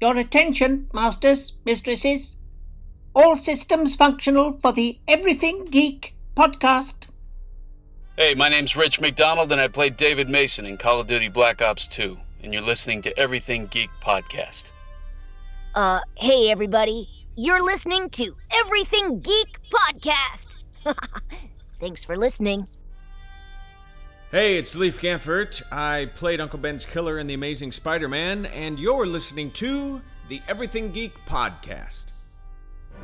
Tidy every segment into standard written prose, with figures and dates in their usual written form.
Your attention, masters, mistresses. All systems functional for the Everything Geek podcast. Hey, my name's Rich McDonald, and I played David Mason in Call of Duty Black Ops 2, and you're listening to Everything Geek podcast. Hey everybody, you're listening to Everything Geek podcast. Thanks for listening. Hey, it's Leif Gaffert. I played Uncle Ben's killer in The Amazing Spider-Man, and you're listening to the Everything Geek podcast.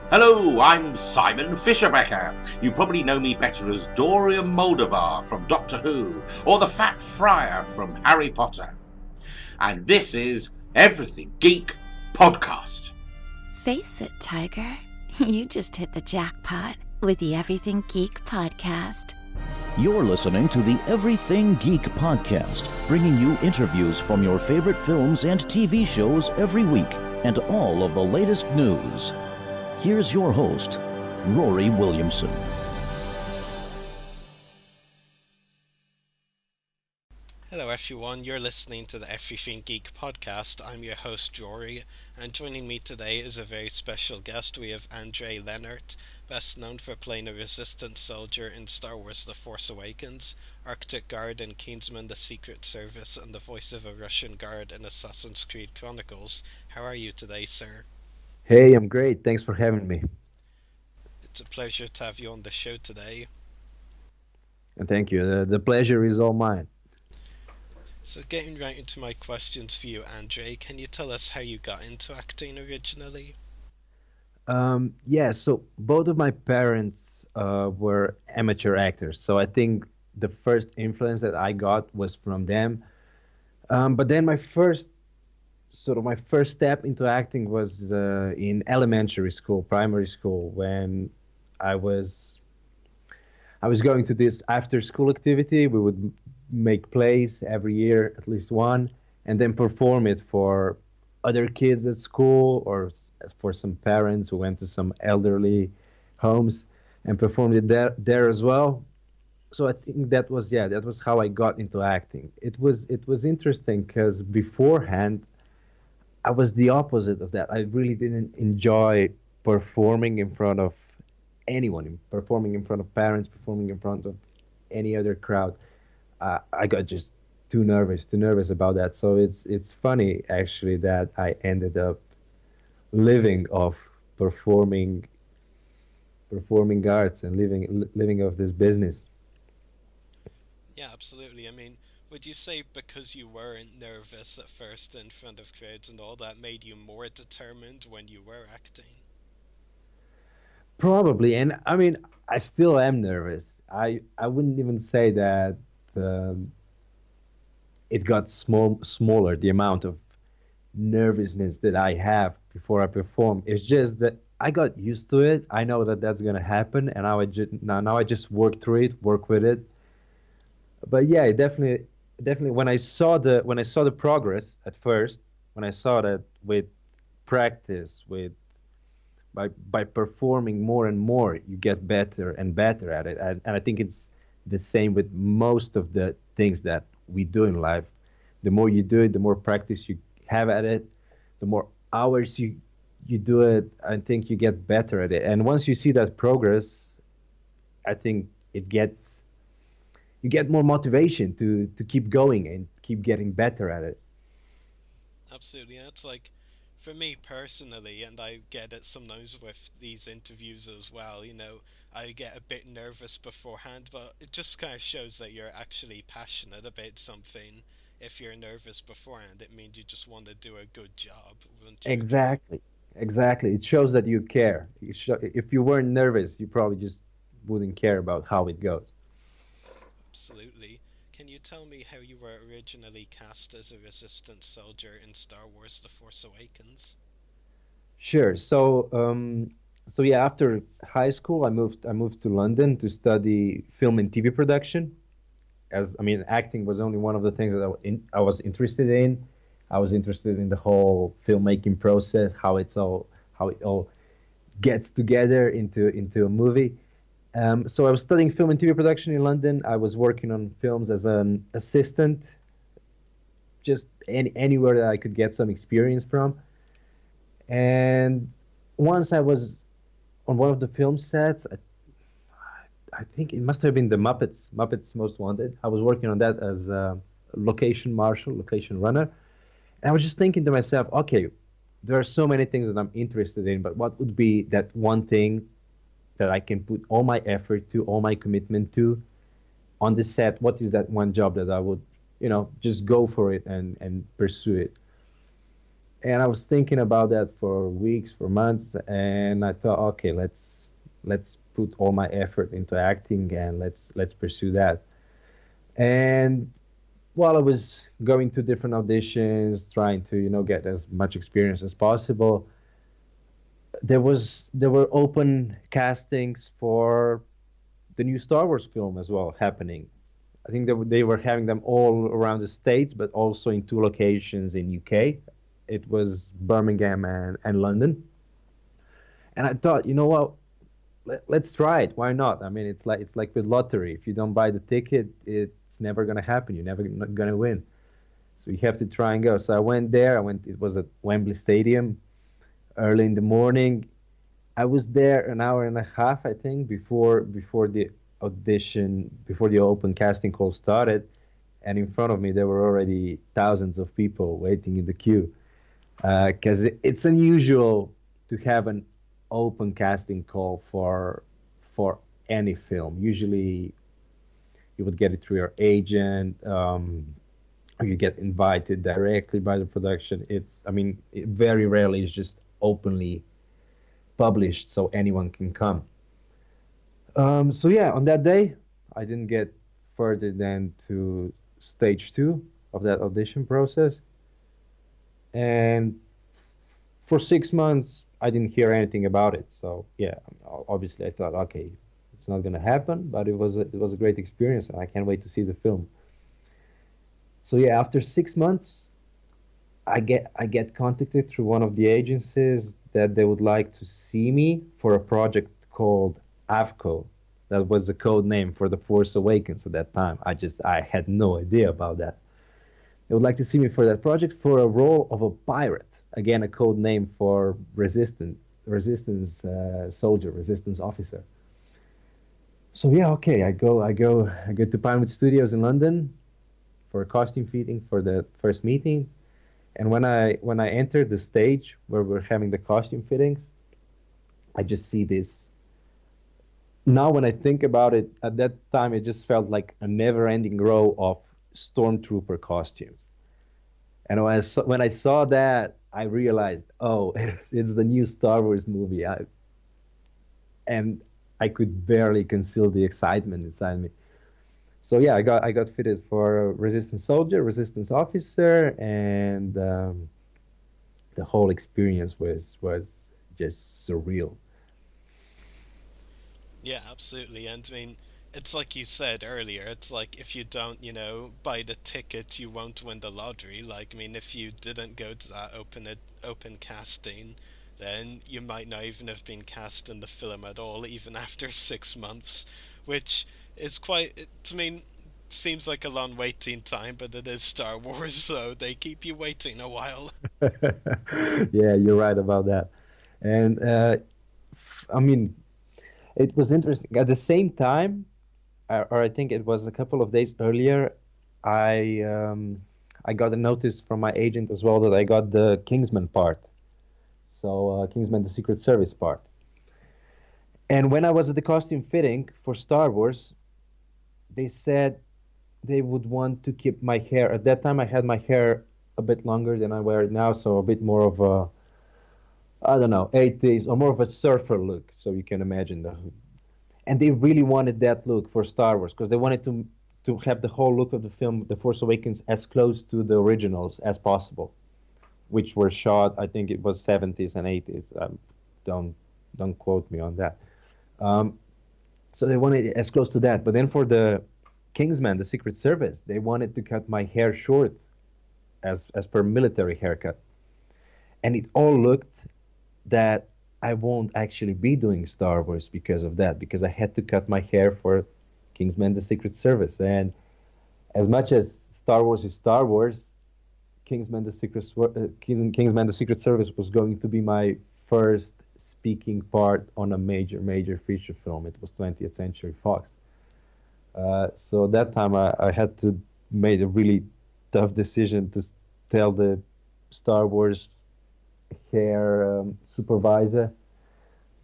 Hello, I'm Simon Fisherbecker. You probably know me better as Dorian Moldovar from Doctor Who, or the Fat Friar from Harry Potter. And this is Everything Geek podcast. Face it, Tiger. You just hit the jackpot with the Everything Geek podcast. You're listening to the Everything Geek podcast, bringing you interviews from your favorite films and TV shows every week, and all of the latest news. Here's your host, Rory Williamson. Hello everyone, you're listening to the Everything Geek podcast. I'm your host Rory, and joining me today is a very special guest. We have Andrei Lenart, best known for playing a resistance soldier in Star Wars The Force Awakens, Arctic Guard in Kingsman The Secret Service, and the voice of a Russian guard in Assassin's Creed Chronicles. How are you today, sir? Hey, I'm great. Thanks for having me. It's a pleasure to have you on the show today. And thank you. The pleasure is all mine. So getting right into my questions for you, Andrei, can you tell us how you got into acting originally? So both of my parents were amateur actors, so I think the first influence that I got was from them. But then my first step into acting was in elementary school, primary school, when I was going to this after-school activity. We would make plays every year, at least one, and then perform it for other kids at school or for some parents who went to some elderly homes and performed it there as well. So I think that was how I got into acting. It was interesting because beforehand I was the opposite of that. I really didn't enjoy performing in front of anyone, performing in front of parents, performing in front of any other crowd. I got just too nervous about that. So it's funny actually that I ended up living off performing arts and living off this business. Yeah, absolutely. I mean, would you say because you weren't nervous at first in front of crowds and all that made you more determined when you were acting? Probably, and I mean, I still am nervous. I wouldn't even say that it got smaller, the amount of nervousness that I have before I perform. It's just that I got used to it. I know that that's gonna happen, and now I just work through it, work with it. But yeah, definitely when I saw the progress at first, when I saw that with practice, by performing more and more, you get better and better at it. And I think it's the same with most of the things that we do in life. The more you do it, the more practice you have at it, the more hours you do it, I think you get better at it. And once you see that progress, I think you get more motivation to keep going and keep getting better at it. Absolutely. It's like, for me personally, and I get it sometimes with these interviews as well, I get a bit nervous beforehand, but it just kind of shows that you're actually passionate about something. If you're nervous beforehand, it means you just want to do a good job, wouldn't you? Exactly. It shows that you care. If you weren't nervous, you probably just wouldn't care about how it goes. Absolutely. Can you tell me how you were originally cast as a resistance soldier in Star Wars The Force Awakens? Sure. So yeah, after high school, I moved to London to study film and TV production. Acting was only one of the things that I was interested in. I was interested in the whole filmmaking process, how it all gets together into a movie. So I was studying film and TV production in London. I was working on films as an assistant, just anywhere that I could get some experience from. And once I was on one of the film sets. I think it must have been the Muppets Most Wanted. I was working on that as a location marshal, location runner. And I was just thinking to myself, okay, there are so many things that I'm interested in, but what would be that one thing that I can put all my effort to, all my commitment to on the set? What is that one job that I would, just go for it and pursue it? And I was thinking about that for weeks, for months, and I thought, okay, let's put all my effort into acting and let's pursue that. And while I was going to different auditions, trying to get as much experience as possible, there were open castings for the new Star Wars film as well happening. I think they were having them all around the States, but also in two locations in UK. It was Birmingham and London. And I thought, you know what, let's try it. Why not? I mean, it's like with lottery. If you don't buy the ticket, it's never gonna happen. You're never gonna win. So you have to try and go. So I went there. It was at Wembley Stadium, early in the morning. I was there an hour and a half, I think, before the audition, before the open casting call started. And in front of me, there were already thousands of people waiting in the queue. Because it's unusual to have an open casting call for any film. Usually, you would get it through your agent, or you get invited directly by the production. Very rarely it's just openly published, so anyone can come. So yeah, on that day, I didn't get further than to stage 2 of that audition process, and for 6 months I didn't hear anything about it. So yeah, obviously I thought, okay, it's not gonna happen, but it was a great experience, and I can't wait to see the film. So yeah, after 6 months, I get contacted through one of the agencies that they would like to see me for a project called AVCO. That was the code name for the Force Awakens at that time. I had no idea about that. They would like to see me for that project for a role of a pirate. Again, a code name for resistance soldier, resistance officer. So yeah, okay, I go to Pinewood Studios in London for a costume fitting for the first meeting. And when I entered the stage where we're having the costume fittings, I just see this. Now, when I think about it, at that time, it just felt like a never-ending row of stormtrooper costumes. And when I saw that, I realized, oh, it's the new Star Wars movie. And I could barely conceal the excitement inside me. So yeah, I got fitted for a resistance soldier, resistance officer, and the whole experience was just surreal. Yeah, absolutely. And I mean, it's like you said earlier, it's like if you don't, buy the ticket, you won't win the lottery. Like, I mean, if you didn't go to that open casting, then you might not even have been cast in the film at all, even after 6 months, which is seems like a long waiting time, but it is Star Wars, so they keep you waiting a while. Yeah, you're right about that. And I mean, it was interesting. At the same time, or I think it was a couple of days earlier, I got a notice from my agent as well that I got the Kingsman part. So Kingsman, the Secret Service part. And when I was at the costume fitting for Star Wars, they said they would want to keep my hair. At that time, I had my hair a bit longer than I wear it now, so a bit more of a, I don't know, 80s, or more of a surfer look, so you can imagine that. And they really wanted that look for Star Wars, because they wanted to have the whole look of the film, The Force Awakens, as close to the originals as possible, which were shot, I think it was 70s and 80s. Don't quote me on that. So they wanted it as close to that. But then for the Kingsman, the Secret Service, they wanted to cut my hair short as per military haircut. And it all looked that I won't actually be doing Star Wars because of that, because I had to cut my hair for Kingsman, the Secret Service. And as much as Star Wars is Star Wars, Kingsman: The Secret Service was going to be my first speaking part on a major feature film. It was 20th Century Fox. So that time I had to make a really tough decision to tell the Star Wars hair supervisor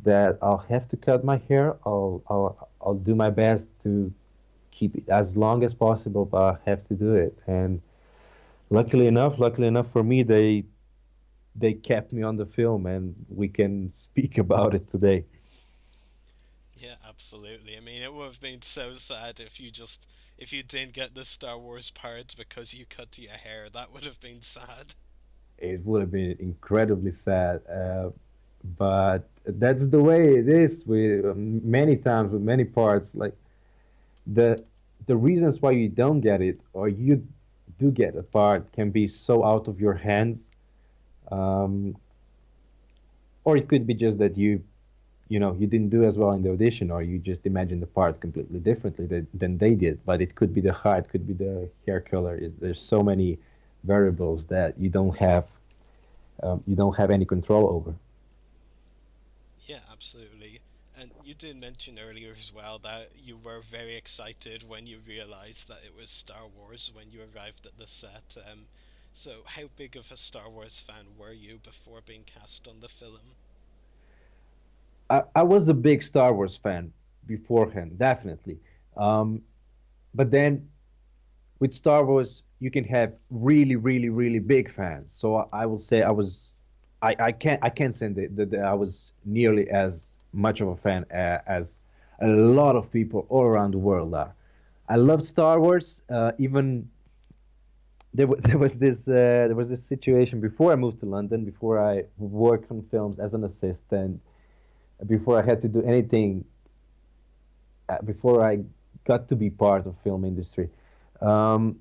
that I'll have to cut my hair. I'll do my best to keep it as long as possible, but I have to do it. And luckily enough for me, they kept me on the film, and we can speak about it today. Yeah, absolutely. I mean, it would have been so sad if you didn't get the Star Wars parts because you cut your hair. That would have been sad. It would have been incredibly sad, but that's the way it is. With many times with many parts, like the the reasons why you don't get it or you do get a part can be so out of your hands, um, or it could be just that you didn't do as well in the audition, or you just imagined the part completely differently than they did. But it could be the height, could be the hair color. There's so many variables that you don't have any control over. Yeah, absolutely. And you did mention earlier as well that you were very excited when you realized that it was Star Wars when you arrived at the set. So how big of a Star Wars fan were you before being cast on the film? I was a big Star Wars fan beforehand, definitely. Um, but then with Star Wars, you can have really big fans. So I will say I can't say that I was nearly as much of a fan as a lot of people all around the world are. I loved Star Wars. Even there was this situation before I moved to London, before I worked on films as an assistant, before I had to do anything, before I got to be part of film industry. Um,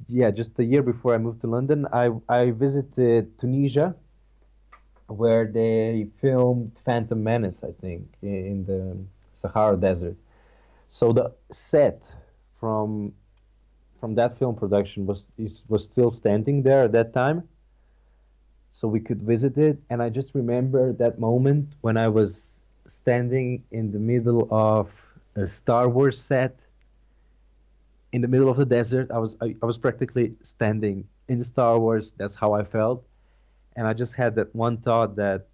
yeah, just a year before I moved to London, I visited Tunisia, where they filmed Phantom Menace, I think, in the Sahara Desert. So the set from that film production was still standing there at that time, so we could visit it. And I just remember that moment when I was standing in the middle of a Star Wars set in the middle of the desert. I was practically standing in the Star Wars. That's how I felt, and I just had that one thought that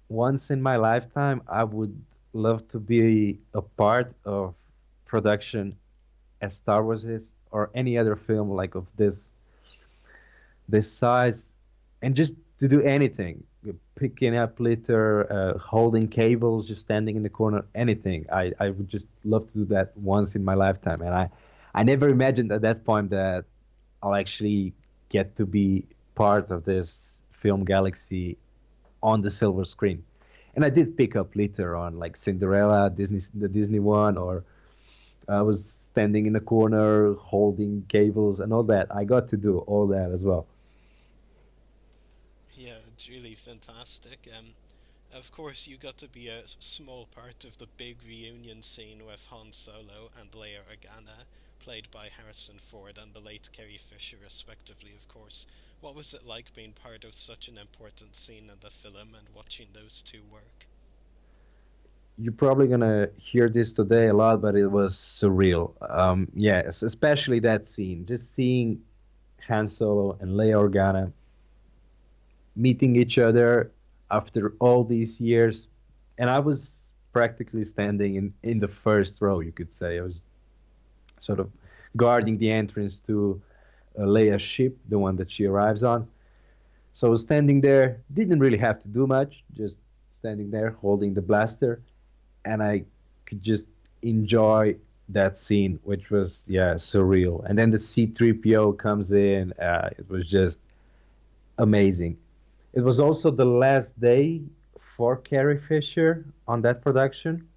once in my lifetime I would love to be a part of production as Star Wars is, or any other film like of this size, and just to do anything, picking up litter, holding cables, just standing in the corner, anything. I would just love to do that once in my lifetime, and I never imagined at that point that I'll actually get to be part of this film galaxy on the silver screen. And I did pick up later on, like Cinderella, the Disney one, or I was standing in a corner holding cables and all that. I got to do all that as well. Yeah, it's really fantastic. Of course, you got to be a small part of the big reunion scene with Han Solo and Leia Organa, played by Harrison Ford and the late Carrie Fisher, respectively, of course. What was it like being part of such an important scene in the film and watching those two work? You're probably gonna hear this today a lot, but it was surreal. Yes, especially that scene, just seeing Han Solo and Leia Organa meeting each other after all these years, and I was practically standing in the first row. You could say I was sort of guarding the entrance to Leia's ship, the one that she arrives on. So I was standing there, didn't really have to do much, just standing there holding the blaster, and I could just enjoy that scene, which was, yeah, surreal. And then the C-3PO comes in. It was just amazing. It was also the last day for Carrie Fisher on that production,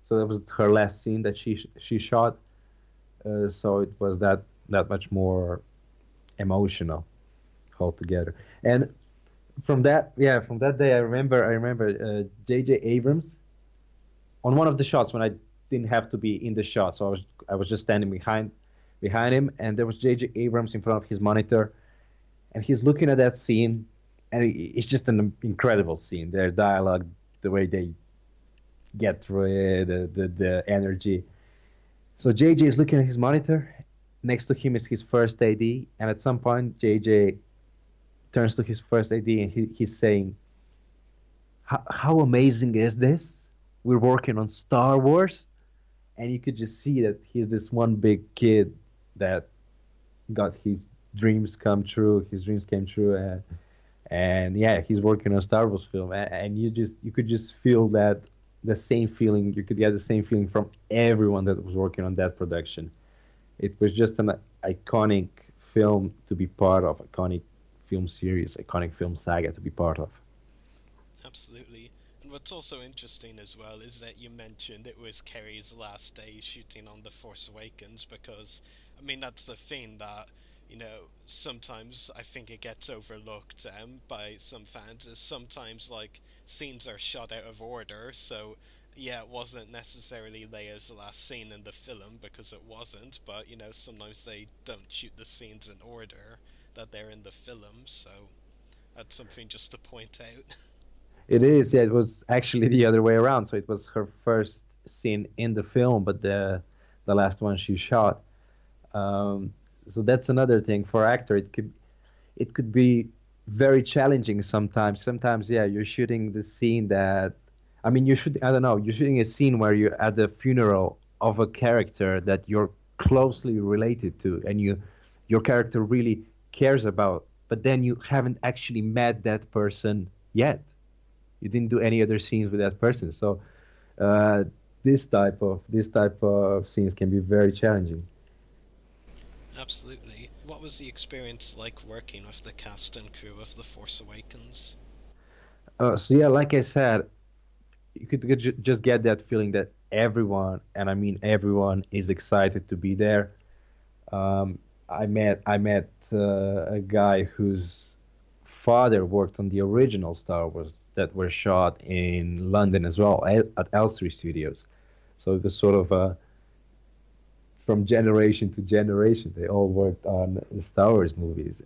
so that was her last scene that she shot. So it was that much more emotional altogether. And from that day, I remember J.J. Abrams on one of the shots when I didn't have to be in the shot, so I was just standing behind him, and there was J.J. Abrams in front of his monitor, and he's looking at that scene, and it's just an incredible scene. Their dialogue, the way they get through it, the energy. So JJ is looking at his monitor. Next to him is his first AD, and at some point JJ turns to his first AD and he's saying, how amazing is this? We're working on Star Wars, and you could just see that he's this one big kid that got his dreams come true. His dreams came true, and yeah, he's working on Star Wars film, and you could just feel that the same feeling. You could get the same feeling from everyone that was working on that production. It was just an iconic film to be part of, iconic film series, iconic film saga to be part of. Absolutely. And what's also interesting as well is that you mentioned it was Carrie's last day shooting on The Force Awakens, because, I mean, that's the thing that, you know, sometimes I think it gets overlooked by some fans, is sometimes, like, scenes are shot out of order, so, yeah, it wasn't necessarily Leia's last scene in the film, because it wasn't, but, you know, sometimes they don't shoot the scenes in order that they're in the film, so that's something just to point out. It is, yeah, it was actually the other way around. So it was her first scene in the film, but the last one she shot. So that's another thing for actor. It could be very challenging sometimes. Sometimes, yeah, you're shooting the scene that, I mean, you're shooting a scene where you're at the funeral of a character that you're closely related to, and your character really cares about, but then you haven't actually met that person yet. You didn't do any other scenes with that person, so this type of scenes can be very challenging. Absolutely. What was the experience like working with the cast and crew of The Force Awakens? So yeah, like I said, you could just get that feeling that everyone, and I mean everyone, is excited to be there. I met a guy whose father worked on the original Star Wars that were shot in London as well at Elstree Studios. So it was sort of from generation to generation. They all worked on the Star Wars movies.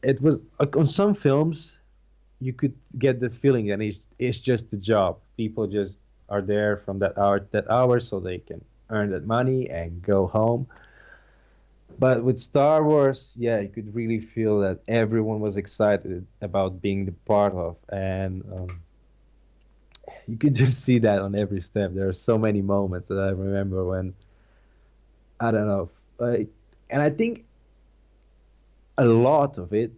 It was like on some films, you could get the feeling that it's just a job. People just are there from that hour to that hour so they can earn that money and go home. But with Star Wars, yeah, you could really feel that everyone was excited about being the part of, and you could just see that on every step. There are so many moments that I remember when, I don't know, and I think a lot of it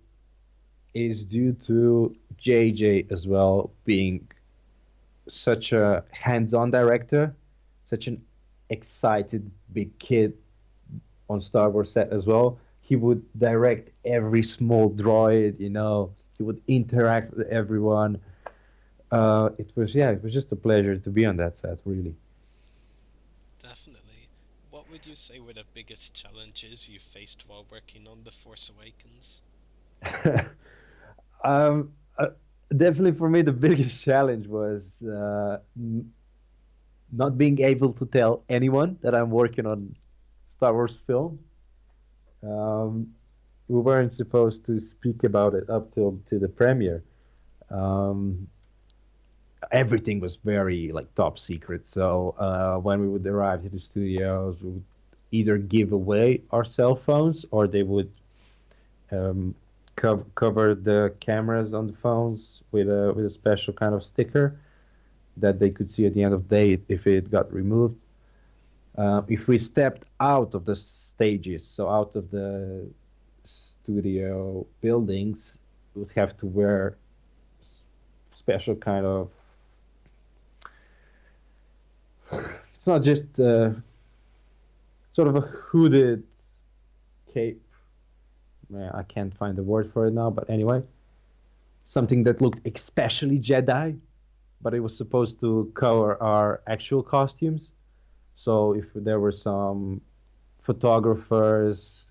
is due to JJ as well being such a hands-on director, such an excited big kid on Star Wars set as well. He would direct every small droid, you know. He would interact with everyone. It was just a pleasure to be on that set, really. Definitely. What would you say were the biggest challenges you faced while working on The Force Awakens? Definitely for me, the biggest challenge was not being able to tell anyone that I'm working on Star Wars film. We weren't supposed to speak about it up to the premiere. Everything was very like top secret. So when we would arrive to the studios, we would either give away our cell phones or they would cover the cameras on the phones with a special kind of sticker that they could see at the end of the day if it got removed. If we stepped out of the stages, so out of the studio buildings, we would have to wear special kind of. It's not just sort of a hooded cape. I can't find the word for it now, but anyway, something that looked especially Jedi, but it was supposed to cover our actual costumes. So if there were some photographers,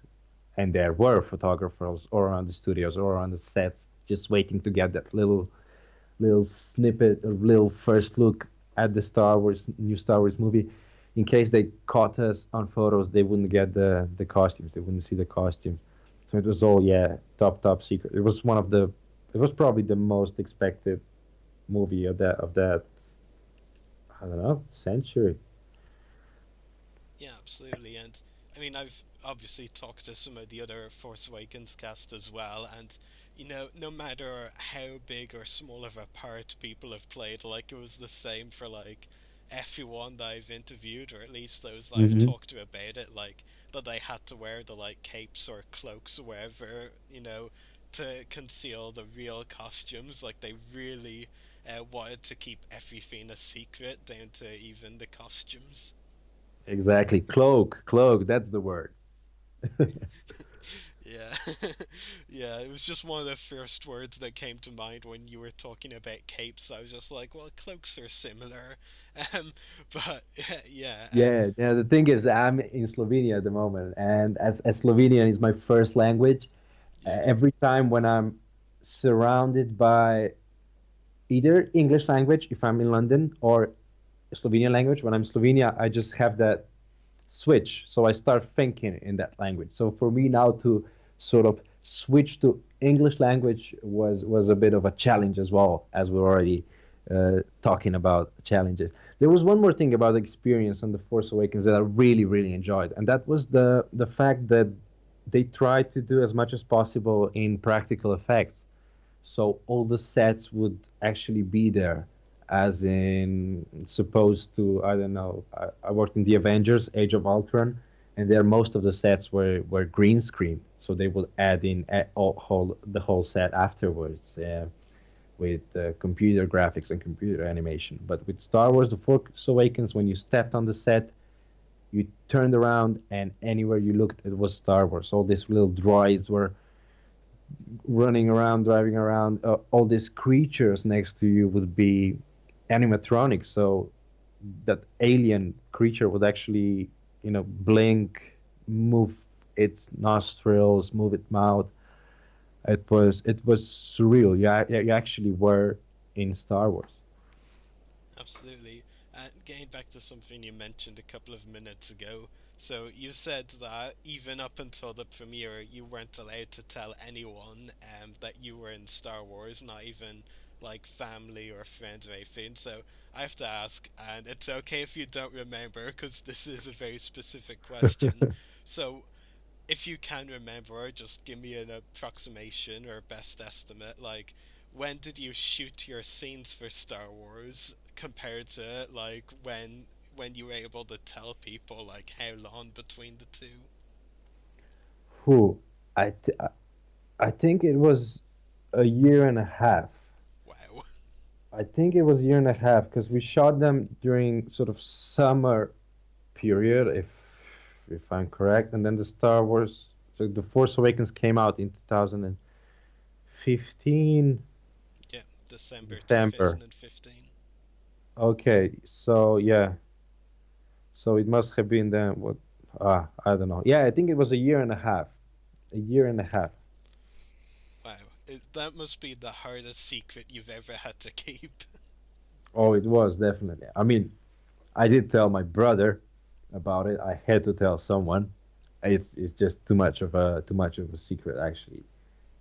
and there were photographers all around the studios or around the sets, just waiting to get that little snippet, a little first look at the new Star Wars movie, in case they caught us on photos, they wouldn't get the costumes. They wouldn't see the costumes. So it was all, yeah, top secret. It was it was probably the most expected movie of that, I don't know, century. Yeah, absolutely. And I mean, I've obviously talked to some of the other Force Awakens cast as well, and no matter how big or small of a part people have played, like it was the same for like everyone that I've interviewed, or at least those that I've Hmm. talked to about it, like that they had to wear the like capes or cloaks or whatever, to conceal the real costumes. Like they really wanted to keep everything a secret, down to even the costumes. Exactly. Cloak, that's the word. Yeah, yeah. It was just one of the first words that came to mind when you were talking about capes. I was just like, well, cloaks are similar, um, but yeah, Yeah. The thing is, I'm in Slovenia at the moment, and as Slovenian is my first language, yeah, every time when I'm surrounded by either English language if I'm in London or Slovenian language, when I'm in Slovenia, I just have that switch. So I start thinking in that language. So for me now to sort of switch to English language was a bit of a challenge as well, as we're already talking about challenges. There was one more thing about the experience on the Force Awakens that I really enjoyed, and that was the fact that they tried to do as much as possible in practical effects. So all the sets would actually be there, as in supposed to, I don't know. I worked in the Avengers, Age of Ultron, and there most of the sets were green screen. So they would add in the whole set afterwards, with computer graphics and computer animation. But with Star Wars: The Force Awakens, when you stepped on the set, you turned around and anywhere you looked, it was Star Wars. All these little droids were running around, driving around. All these creatures next to you would be animatronics. So that alien creature would actually, blink, move its nostrils, move its mouth. It was surreal. You actually were in Star Wars. absolutely. Getting back to something you mentioned a couple of minutes ago, so you said that even up until the premiere, you weren't allowed to tell anyone that you were in Star Wars, not even like family or friends or anything. So I have to ask, and it's okay if you don't remember, because this is a very specific question. So if you can remember, just give me an approximation or best estimate. Like, when did you shoot your scenes for Star Wars compared to like when you were able to tell people? Like, how long between the two? Who? I th- I think it was a year and a half. Wow. I think it was a year and a half because we shot them during sort of summer period, if I'm correct, and then the Star Wars, so the Force Awakens came out in 2015 Yeah, December December. 2015. Okay, so yeah, so it must have been then what? I don't know. Yeah, I think it was a year and a half. A year and a half. Wow, that must be the hardest secret you've ever had to keep. Oh, it was definitely. I mean, I did tell my brother about it. I had to tell someone. It's just too much of a secret actually.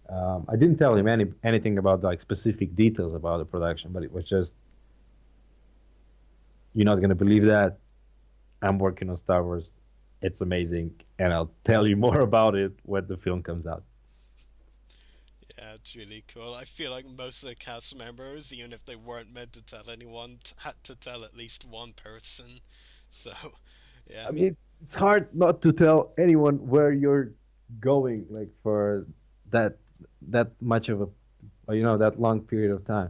I didn't tell him anything about like specific details about the production, but it was just, you're not gonna believe that I'm working on Star Wars. It's amazing, and I'll tell you more about it when the film comes out. Yeah, it's really cool. I feel like most of the cast members, even if they weren't meant to tell anyone, had to tell at least one person. So, yeah. I mean, it's hard not to tell anyone where you're going, like for that that much of that long period of time.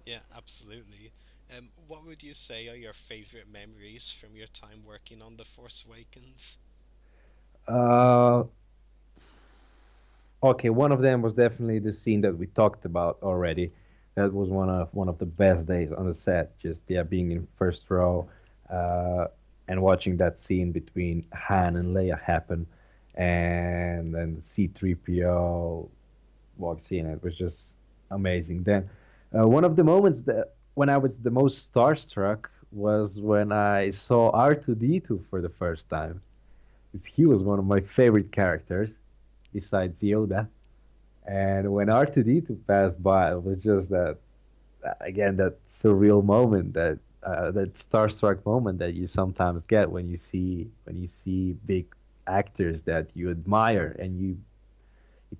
Yeah, absolutely. What would you say are your favorite memories from your time working on The Force Awakens? Uh, okay, one of them was definitely the scene that we talked about already. That was one of the best days on the set. Just, yeah, being in first row, uh, and watching that scene between Han and Leia happen, and then C-3PO walks in. It was just amazing. Then, one of the moments that when I was the most starstruck was when I saw R2D2 for the first time. 'Cause he was one of my favorite characters. besides Yoda. And when R2D2 passed by, it was just that, again, that surreal moment, that starstruck moment that you sometimes get when you see big actors that you admire, and you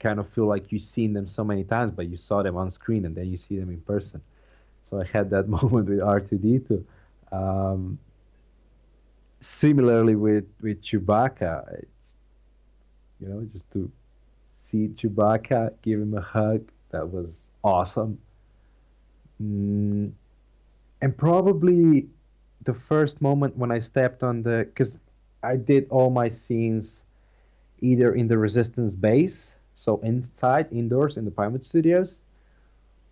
kind of feel like you've seen them so many times, but you saw them on screen and then you see them in person. So I had that moment with R2D2. Um, Similarly with Chewbacca, just to see Chewbacca, give him a hug, that was awesome. Mm, and probably the first moment when I stepped on because I did all my scenes either in the Resistance base, so inside, indoors in the Pilot Studios,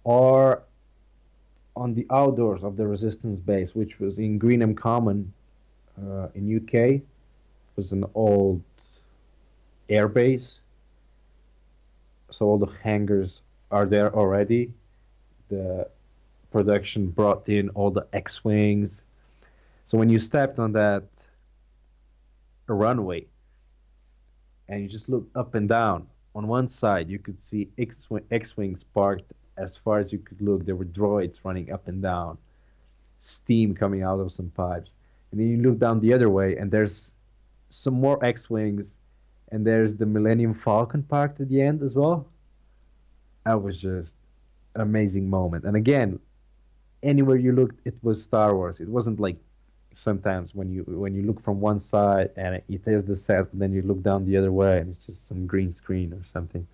or on the outdoors of the Resistance base, which was in Greenham Common in UK. It was an old air base, so all the hangars are there already. The production brought in all the X-wings. So when you stepped on that runway and you just looked up and down, on one side you could see X-wings parked as far as you could look. There were droids running up and down, steam coming out of some pipes. And then you look down the other way and there's some more X-wings, and there's the Millennium Falcon parked at the end as well. That was just an amazing moment. And again, anywhere you looked, it was Star Wars. It wasn't like sometimes when you look from one side and it is the set, and then you look down the other way and it's just some green screen or something.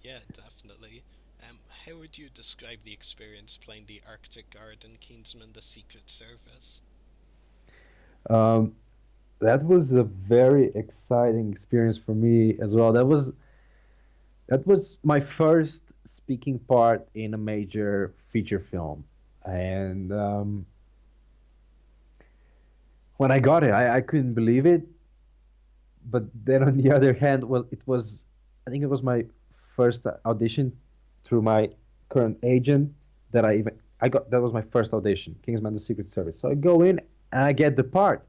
Yeah, definitely. How would you describe the experience playing the Arctic Guard in Kingsman: The Secret Service? Um, that was a very exciting experience for me as well. That was my first speaking part in a major feature film, and when I got it, I couldn't believe it. But then on the other hand, well, I think it was my first audition through my current agent that was my first audition, Kingsman: The Secret Service. So I go in and I get the part.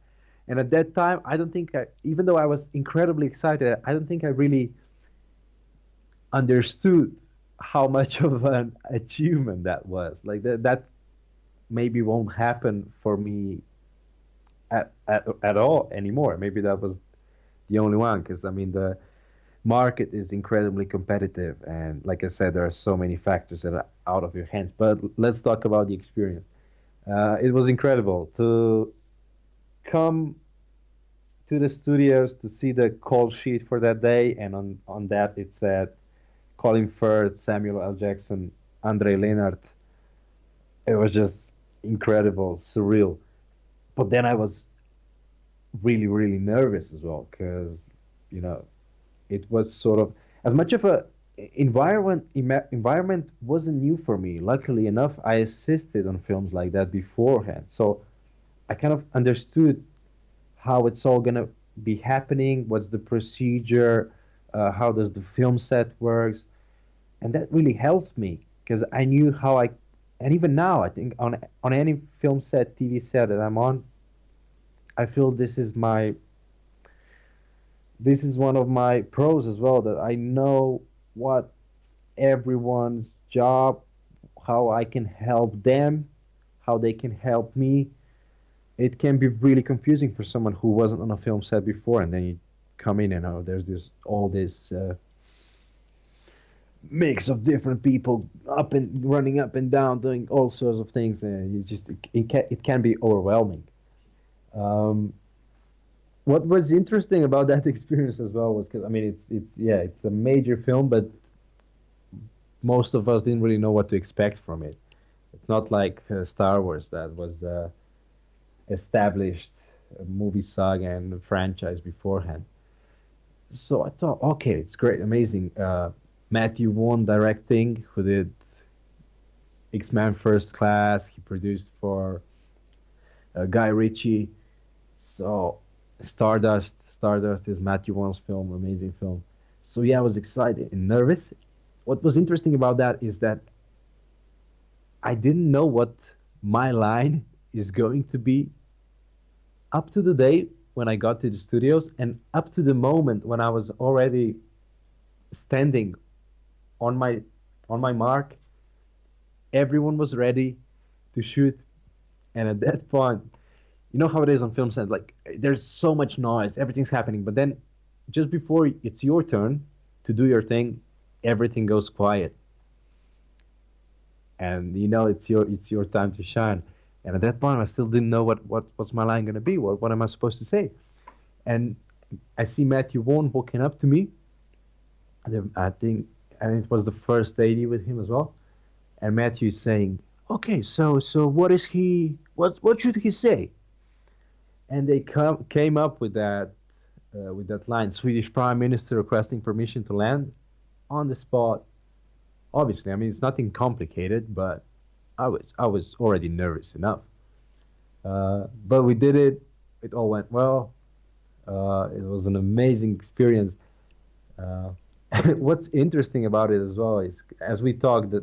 And at that time, I don't think even though I was incredibly excited, I don't think I really understood how much of an achievement that was. Like that maybe won't happen for me at all anymore. Maybe that was the only one, because I mean the market is incredibly competitive, and like I said, there are so many factors that are out of your hands. But let's talk about the experience. It was incredible to come to the studios to see the call sheet for that day, and on that it said Colin Firth, Samuel L. Jackson, Andrei Lenart. It was just incredible, surreal. But then I was really, really nervous as well, because you know it was sort of as much of a environment wasn't new for me. Luckily enough, I assisted on films like that beforehand, so I kind of understood how it's all gonna be happening, what's the procedure, how does the film set works, and that really helped me because I knew how and even now I think on any film set, TV set that I'm on, I feel this is one of my pros as well, that I know what everyone's job, how I can help them, how they can help me. It can be really confusing for someone who wasn't on a film set before, and then you come in and there's all this mix of different people running up and down, doing all sorts of things, and it can be overwhelming. Um, what was interesting about that experience as well was, because I mean it's a major film, but most of us didn't really know what to expect from it. It's not like Star Wars, that was established movie saga and franchise beforehand. So I thought, okay, it's great, amazing. Matthew Vaughn directing, who did X-Men First Class. He produced for Guy Ritchie. So Stardust is Matthew Vaughn's film, amazing film. So yeah, I was excited and nervous. What was interesting about that is that I didn't know what my line is going to be up to the day when I got to the studios, and up to the moment when I was already standing on my mark, everyone was ready to shoot. And at that point, you know how it is on film set, like there's so much noise, everything's happening, but then just before it's your turn to do your thing, everything goes quiet, and you know it's your time to shine. And at that point, I still didn't know what's my line gonna be. What am I supposed to say? And I see Matthew Vaughn walking up to me. I think, and it was the first AD with him as well. And Matthew's saying, "Okay, so what should he say?" And they came up with that line, Swedish Prime Minister requesting permission to land on the spot. Obviously, I mean it's nothing complicated, but I was already nervous enough. But we did it. It all went well. It was an amazing experience. Uh, what's interesting about it as well is, as we talked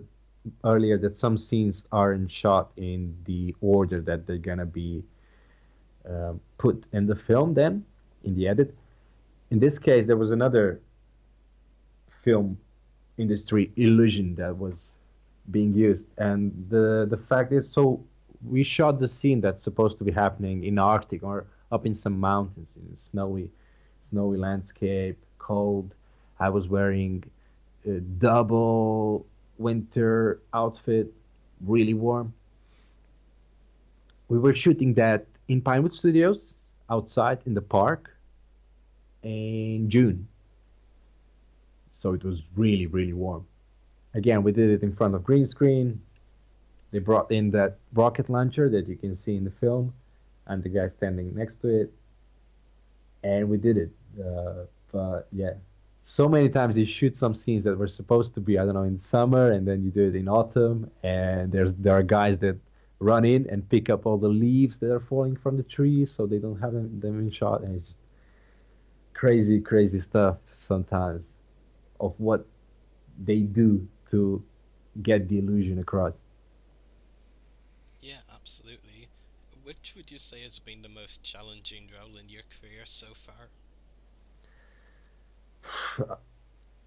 earlier, that some scenes aren't shot in the order that they're gonna be put in the film. Then, in the edit, in this case, there was another film industry illusion that was being used, and the fact is, so we shot the scene that's supposed to be happening in Arctic or up in some mountains, in snowy landscape, cold. I was wearing a double winter outfit, really warm. We were shooting that in Pinewood Studios, outside in the park, in June. So it was really, really warm. Again, we did it in front of green screen. They brought in that rocket launcher that you can see in the film, and the guy standing next to it, and we did it. But yeah, so many times you shoot some scenes that were supposed to be, I don't know, in summer, and then you do it in autumn, and there are guys that run in and pick up all the leaves that are falling from the trees, so they don't have them in shot, and it's crazy, crazy stuff sometimes of what they do to get the illusion across. Yeah, absolutely. Which would you say has been the most challenging role in your career so far?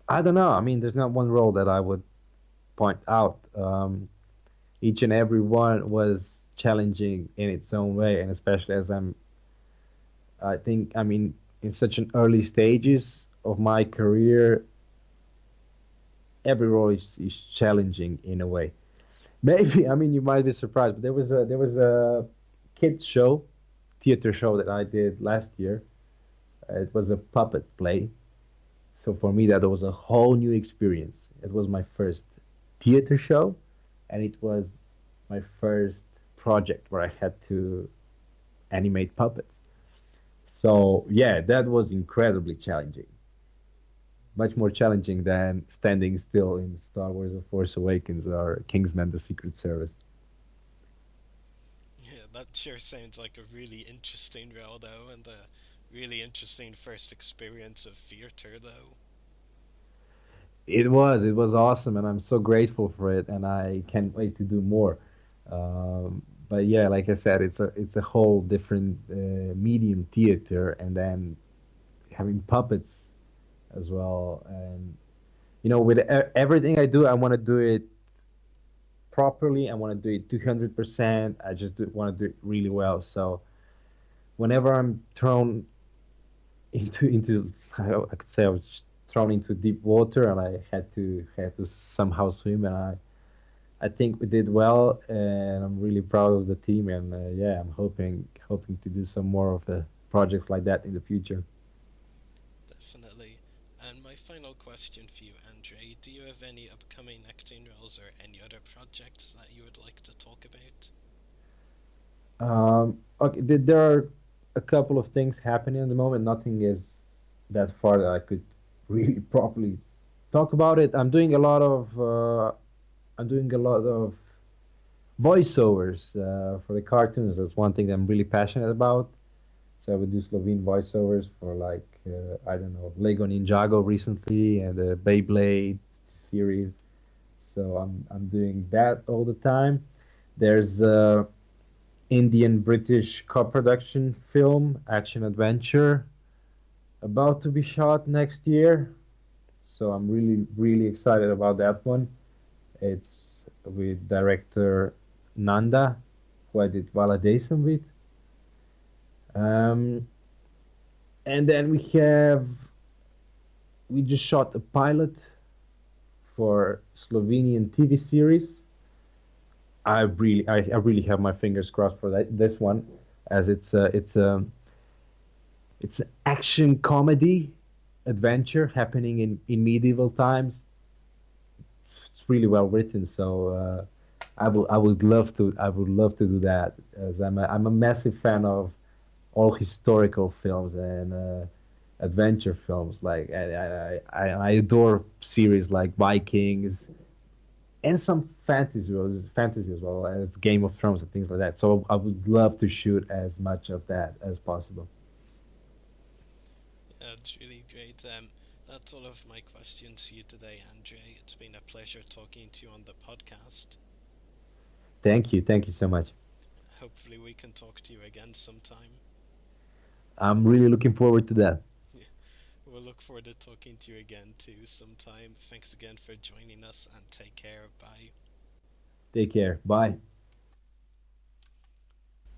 I don't know. I mean, there's not one role that I would point out. Each and every one was challenging in its own way, and especially as I think, I mean, in such an early stages of my career, every role is challenging in a way. Maybe, I mean, you might be surprised, but there was a kids show, theater show that I did last year. It was a puppet play. So for me, that was a whole new experience. It was my first theater show, and it was my first project where I had to animate puppets. So yeah, that was incredibly challenging. Much more challenging than standing still in Star Wars: The Force Awakens or Kingsman: The Secret Service. Yeah, that sure sounds like a really interesting role, though, and a really interesting first experience of theatre, though. It was awesome, and I'm so grateful for it, and I can't wait to do more. But yeah, like I said, it's a whole different medium, theater, and then having puppets as well. And with everything I do, I want to do it properly. I want to do it 200%. I just want to do it really well. So whenever I'm thrown into I could say I was just thrown into deep water, and I had to somehow swim, and I think we did well, and I'm really proud of the team, and yeah, I'm hoping to do some more of the projects like that in the future. Definitely. And my final question for you, Andrei, do you have any upcoming acting roles or any other projects that you would like to talk about? Okay, there are a couple of things happening at the moment. Nothing is that far that I could really properly talk about it. I'm doing a lot of voiceovers for the cartoons. That's one thing that I'm really passionate about. So I would do Slovene voiceovers for, like, I don't know, Lego Ninjago recently, and the Beyblade series. So I'm doing that all the time. There's Indian-British co-production film, action-adventure, about to be shot next year. So I'm really, really excited about that one. It's with director Nanda, who I did Validation with. Um, and then we just shot a pilot for Slovenian TV series. I really have my fingers crossed for this one, as it's an action comedy adventure happening in medieval times. It's really well written, so I would love to do that, as I'm a massive fan of all historical films and adventure films. Like I adore series like Vikings and some fantasy as well as Game of Thrones and things like that. So I would love to shoot as much of that as possible. Yeah, it's really great. That's all of my questions for you today, Andrei. It's been a pleasure talking to you on the podcast. Thank you so much. Hopefully we can talk to you again sometime. I'm really looking forward to that. Yeah. We'll look forward to talking to you again too sometime. Thanks again for joining us, and take care. Bye. Take care. Bye.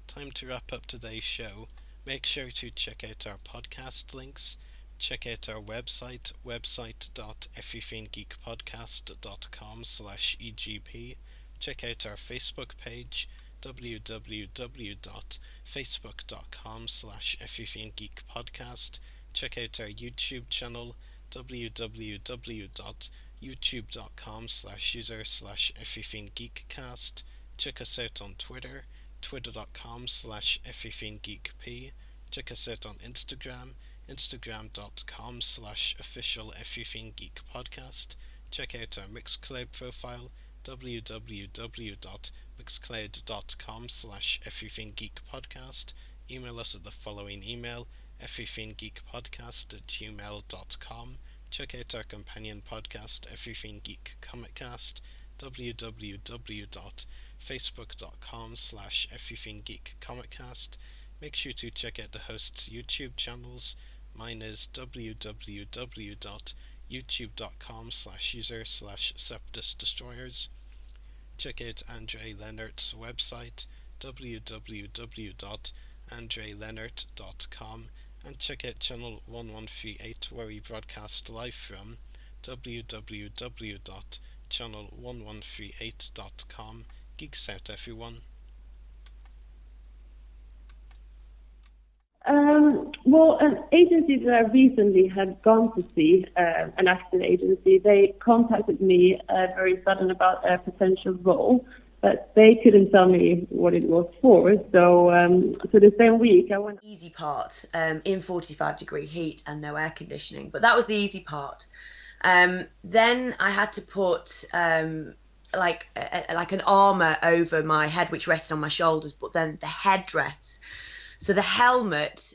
Time to wrap up today's show. Make sure to check out our podcast links. Check out our website.everythinggeekpodcast.com/egp. Check out our Facebook page, www.facebook.com/everythinggeekpodcast. Check out our YouTube channel, www.youtube.com/user/everythinggeekcast. Check us out on Twitter, twitter.com/everythinggeekp. Check us out on Instagram, instagram.com/official-everythinggeekpodcast. Check out our Mixcloud profile, www.mixcloud.com/everythinggeekpodcast. Email us at the following email, everythinggeekpodcast@gmail.com. Check out our companion podcast, Everything Geek Comiccast, www.facebook.com/everythinggeekcomiccast. Make sure to check out the hosts' YouTube channels. Mine is www.youtube.com/user/Septus Check out Andrei Lenart's website, www.andreilenart.com, and check out channel 1138 where we broadcast live from, www.channel1138.com. Geeks out, everyone. Well, an agency that I recently had gone to see, an acting agency, they contacted me very sudden about a potential role, but they couldn't tell me what it was for. So the same week I went. Easy part in 45-degree heat and no air conditioning, but that was the easy part. Then I had to put like an armor over my head, which rested on my shoulders, but then the headdress. So the helmet